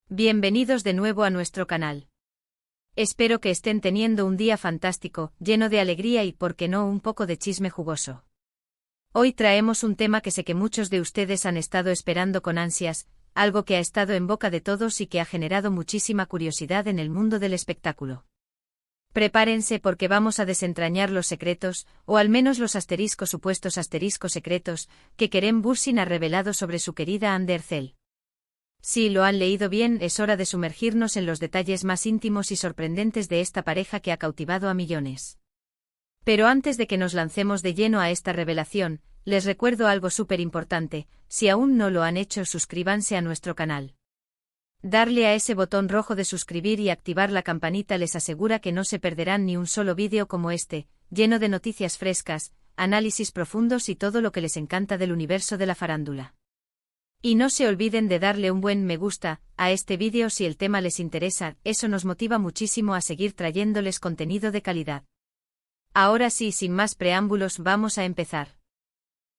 Bienvenidos de nuevo a nuestro canal. Espero que estén teniendo un día fantástico, lleno de alegría y, por qué no, un poco de chisme jugoso. Hoy traemos un tema que sé que muchos de ustedes han estado esperando con ansias, algo que ha estado en boca de todos y que ha generado muchísima curiosidad en el mundo del espectáculo. Prepárense porque vamos a desentrañar los secretos, o al menos los supuestos secretos, que Kerem Bürsin ha revelado sobre su querida Hande Erçel. Si lo han leído bien, es hora de sumergirnos en los detalles más íntimos y sorprendentes de esta pareja que ha cautivado a millones. Pero antes de que nos lancemos de lleno a esta revelación, les recuerdo algo súper importante: si aún no lo han hecho, suscríbanse a nuestro canal. Darle a ese botón rojo de suscribir y activar la campanita les asegura que no se perderán ni un solo vídeo como este, lleno de noticias frescas, análisis profundos y todo lo que les encanta del universo de la farándula. Y no se olviden de darle un buen me gusta a este vídeo si el tema les interesa, eso nos motiva muchísimo a seguir trayéndoles contenido de calidad. Ahora sí, sin más preámbulos, vamos a empezar.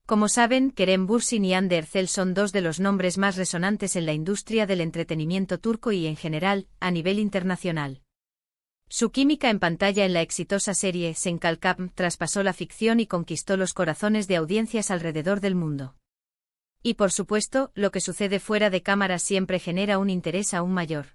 Como saben, Kerem Bürsin y Hande Erçel son dos de los nombres más resonantes en la industria del entretenimiento turco y en general, a nivel internacional. Su química en pantalla en la exitosa serie Sen Kalkam traspasó la ficción y conquistó los corazones de audiencias alrededor del mundo. Y por supuesto, lo que sucede fuera de cámara siempre genera un interés aún mayor.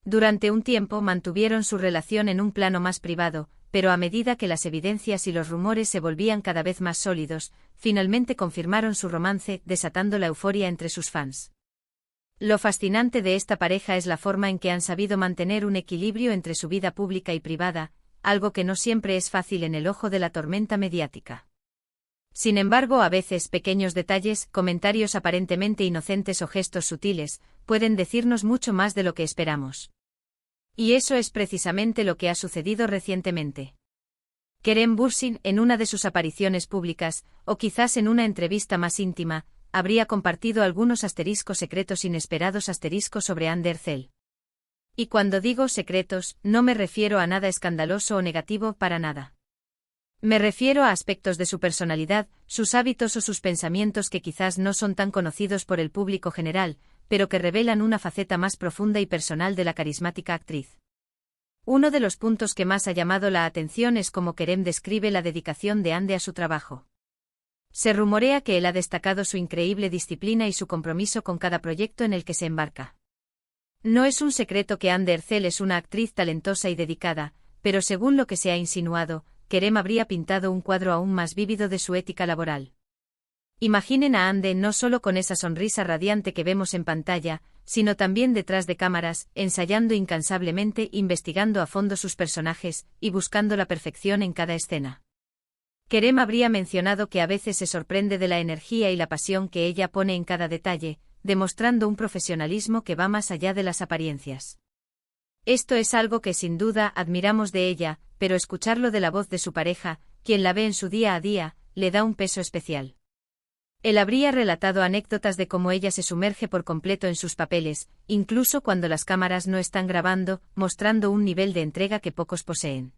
Durante un tiempo mantuvieron su relación en un plano más privado, pero a medida que las evidencias y los rumores se volvían cada vez más sólidos, finalmente confirmaron su romance, desatando la euforia entre sus fans. Lo fascinante de esta pareja es la forma en que han sabido mantener un equilibrio entre su vida pública y privada, algo que no siempre es fácil en el ojo de la tormenta mediática. Sin embargo, a veces pequeños detalles, comentarios aparentemente inocentes o gestos sutiles, pueden decirnos mucho más de lo que esperamos. Y eso es precisamente lo que ha sucedido recientemente. Kerem Bürsin, en una de sus apariciones públicas, o quizás en una entrevista más íntima, habría compartido algunos secretos inesperados sobre Hande Erçel. Y cuando digo secretos, no me refiero a nada escandaloso o negativo, para nada. Me refiero a aspectos de su personalidad, sus hábitos o sus pensamientos que quizás no son tan conocidos por el público general, pero que revelan una faceta más profunda y personal de la carismática actriz. Uno de los puntos que más ha llamado la atención es cómo Kerem describe la dedicación de Hande a su trabajo. Se rumorea que él ha destacado su increíble disciplina y su compromiso con cada proyecto en el que se embarca. No es un secreto que Hande Erçel es una actriz talentosa y dedicada, pero según lo que se ha insinuado, Kerem habría pintado un cuadro aún más vívido de su ética laboral. Imaginen a Hande no solo con esa sonrisa radiante que vemos en pantalla, sino también detrás de cámaras, ensayando incansablemente, investigando a fondo sus personajes, y buscando la perfección en cada escena. Kerem habría mencionado que a veces se sorprende de la energía y la pasión que ella pone en cada detalle, demostrando un profesionalismo que va más allá de las apariencias. Esto es algo que sin duda admiramos de ella, pero escucharlo de la voz de su pareja, quien la ve en su día a día, le da un peso especial. Él habría relatado anécdotas de cómo ella se sumerge por completo en sus papeles, incluso cuando las cámaras no están grabando, mostrando un nivel de entrega que pocos poseen.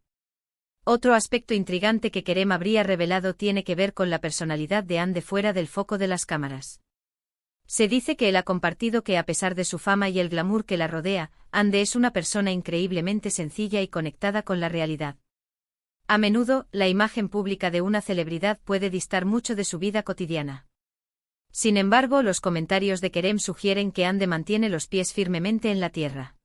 Otro aspecto intrigante que Kerem habría revelado tiene que ver con la personalidad de Hande fuera del foco de las cámaras. Se dice que él ha compartido que a pesar de su fama y el glamour que la rodea, Hande es una persona increíblemente sencilla y conectada con la realidad. A menudo, la imagen pública de una celebridad puede distar mucho de su vida cotidiana. Sin embargo, los comentarios de Kerem sugieren que Hande mantiene los pies firmemente en la tierra.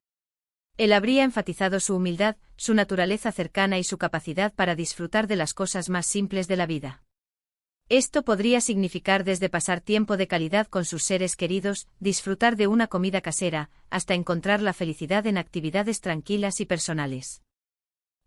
Él habría enfatizado su humildad, su naturaleza cercana y su capacidad para disfrutar de las cosas más simples de la vida. Esto podría significar desde pasar tiempo de calidad con sus seres queridos, disfrutar de una comida casera, hasta encontrar la felicidad en actividades tranquilas y personales.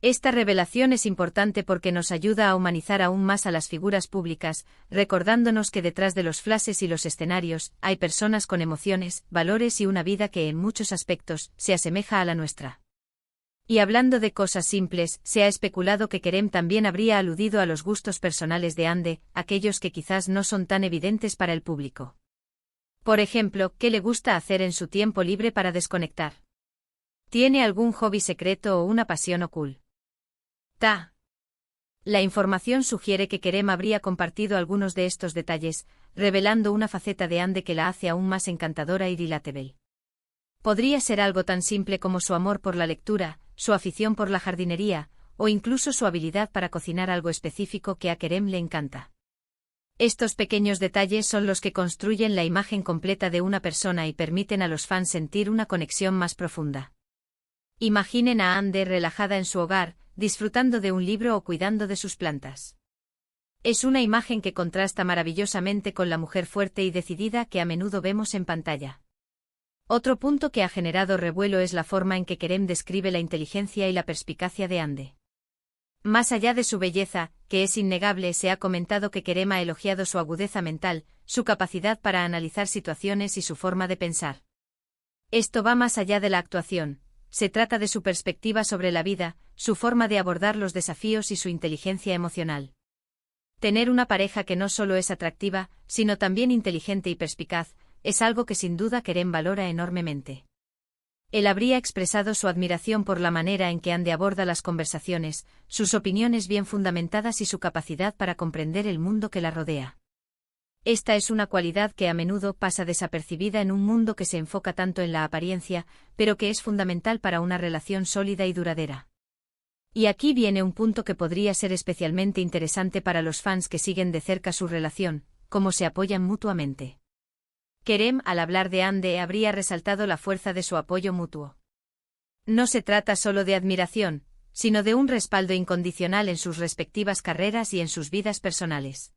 Esta revelación es importante porque nos ayuda a humanizar aún más a las figuras públicas, recordándonos que detrás de los flashes y los escenarios, hay personas con emociones, valores y una vida que en muchos aspectos se asemeja a la nuestra. Y hablando de cosas simples, se ha especulado que Kerem también habría aludido a los gustos personales de Hande, aquellos que quizás no son tan evidentes para el público. Por ejemplo, ¿qué le gusta hacer en su tiempo libre para desconectar? ¿Tiene algún hobby secreto o una pasión oculta? La información sugiere que Kerem habría compartido algunos de estos detalles, revelando una faceta de Hande que la hace aún más encantadora y relatable. Podría ser algo tan simple como su amor por la lectura, su afición por la jardinería, o incluso su habilidad para cocinar algo específico que a Kerem le encanta. Estos pequeños detalles son los que construyen la imagen completa de una persona y permiten a los fans sentir una conexión más profunda. Imaginen a Hande relajada en su hogar, disfrutando de un libro o cuidando de sus plantas. Es una imagen que contrasta maravillosamente con la mujer fuerte y decidida que a menudo vemos en pantalla. Otro punto que ha generado revuelo es la forma en que Kerem describe la inteligencia y la perspicacia de Hande. Más allá de su belleza, que es innegable, se ha comentado que Kerem ha elogiado su agudeza mental, su capacidad para analizar situaciones y su forma de pensar. Esto va más allá de la actuación, se trata de su perspectiva sobre la vida, su forma de abordar los desafíos y su inteligencia emocional. Tener una pareja que no solo es atractiva, sino también inteligente y perspicaz, es algo que sin duda Kerem valora enormemente. Él habría expresado su admiración por la manera en que Hande aborda las conversaciones, sus opiniones bien fundamentadas y su capacidad para comprender el mundo que la rodea. Esta es una cualidad que a menudo pasa desapercibida en un mundo que se enfoca tanto en la apariencia, pero que es fundamental para una relación sólida y duradera. Y aquí viene un punto que podría ser especialmente interesante para los fans que siguen de cerca su relación, cómo se apoyan mutuamente. Kerem, al hablar de Hande, habría resaltado la fuerza de su apoyo mutuo. No se trata solo de admiración, sino de un respaldo incondicional en sus respectivas carreras y en sus vidas personales.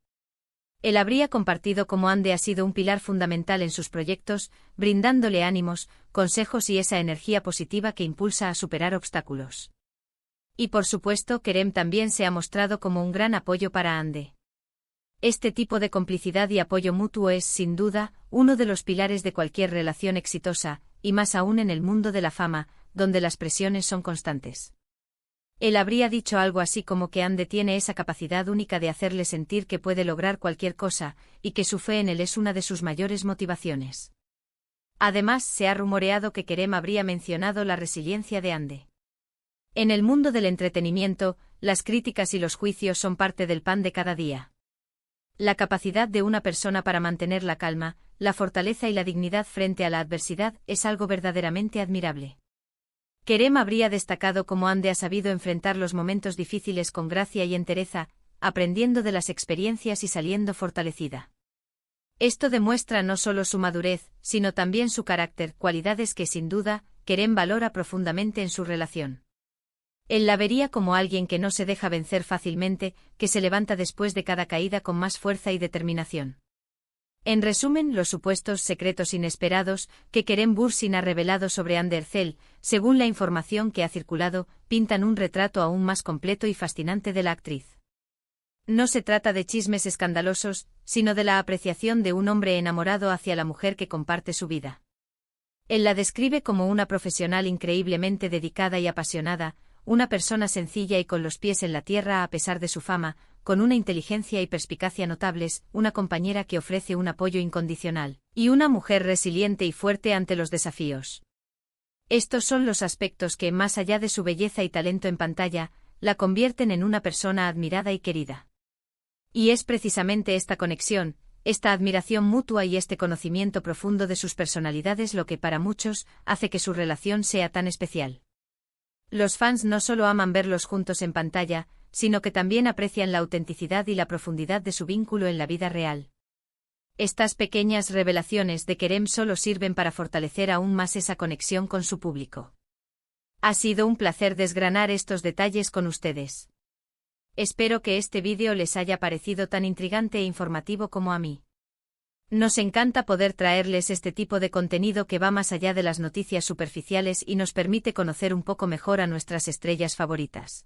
Él habría compartido cómo Hande ha sido un pilar fundamental en sus proyectos, brindándole ánimos, consejos y esa energía positiva que impulsa a superar obstáculos. Y por supuesto, Kerem también se ha mostrado como un gran apoyo para Hande. Este tipo de complicidad y apoyo mutuo es, sin duda, uno de los pilares de cualquier relación exitosa, y más aún en el mundo de la fama, donde las presiones son constantes. Él habría dicho algo así como que Hande tiene esa capacidad única de hacerle sentir que puede lograr cualquier cosa, y que su fe en él es una de sus mayores motivaciones. Además, se ha rumoreado que Kerem habría mencionado la resiliencia de Hande. En el mundo del entretenimiento, las críticas y los juicios son parte del pan de cada día. La capacidad de una persona para mantener la calma, la fortaleza y la dignidad frente a la adversidad es algo verdaderamente admirable. Kerem habría destacado cómo Hande ha sabido enfrentar los momentos difíciles con gracia y entereza, aprendiendo de las experiencias y saliendo fortalecida. Esto demuestra no solo su madurez, sino también su carácter, cualidades que sin duda, Kerem valora profundamente en su relación. Él la vería como alguien que no se deja vencer fácilmente, que se levanta después de cada caída con más fuerza y determinación. En resumen, los supuestos secretos inesperados que Kerem Bürsin ha revelado sobre Hande Erçel, según la información que ha circulado, pintan un retrato aún más completo y fascinante de la actriz. No se trata de chismes escandalosos, sino de la apreciación de un hombre enamorado hacia la mujer que comparte su vida. Él la describe como una profesional increíblemente dedicada y apasionada, una persona sencilla y con los pies en la tierra a pesar de su fama, con una inteligencia y perspicacia notables, una compañera que ofrece un apoyo incondicional, y una mujer resiliente y fuerte ante los desafíos. Estos son los aspectos que, más allá de su belleza y talento en pantalla, la convierten en una persona admirada y querida. Y es precisamente esta conexión, esta admiración mutua y este conocimiento profundo de sus personalidades lo que para muchos hace que su relación sea tan especial. Los fans no solo aman verlos juntos en pantalla, sino que también aprecian la autenticidad y la profundidad de su vínculo en la vida real. Estas pequeñas revelaciones de Kerem solo sirven para fortalecer aún más esa conexión con su público. Ha sido un placer desgranar estos detalles con ustedes. Espero que este vídeo les haya parecido tan intrigante e informativo como a mí. Nos encanta poder traerles este tipo de contenido que va más allá de las noticias superficiales y nos permite conocer un poco mejor a nuestras estrellas favoritas.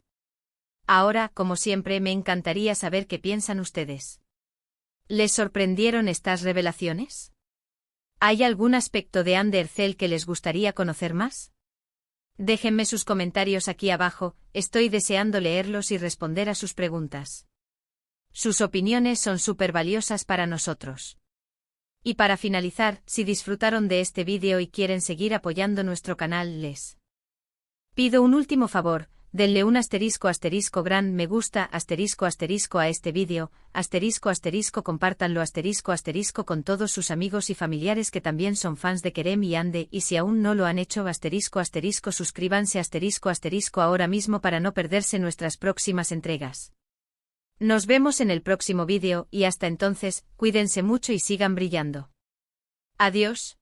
Ahora, como siempre, me encantaría saber qué piensan ustedes. ¿Les sorprendieron estas revelaciones? ¿Hay algún aspecto de Hande Erçel que les gustaría conocer más? Déjenme sus comentarios aquí abajo, estoy deseando leerlos y responder a sus preguntas. Sus opiniones son súper valiosas para nosotros. Y para finalizar, si disfrutaron de este vídeo y quieren seguir apoyando nuestro canal, les pido un último favor, Denle un asterisco gran me gusta asterisco a este vídeo, asterisco compártanlo asterisco con todos sus amigos y familiares que también son fans de Kerem y Ande y si aún no lo han hecho asterisco suscríbanse asterisco ahora mismo para no perderse nuestras próximas entregas. Nos vemos en el próximo vídeo y hasta entonces, cuídense mucho y sigan brillando. Adiós.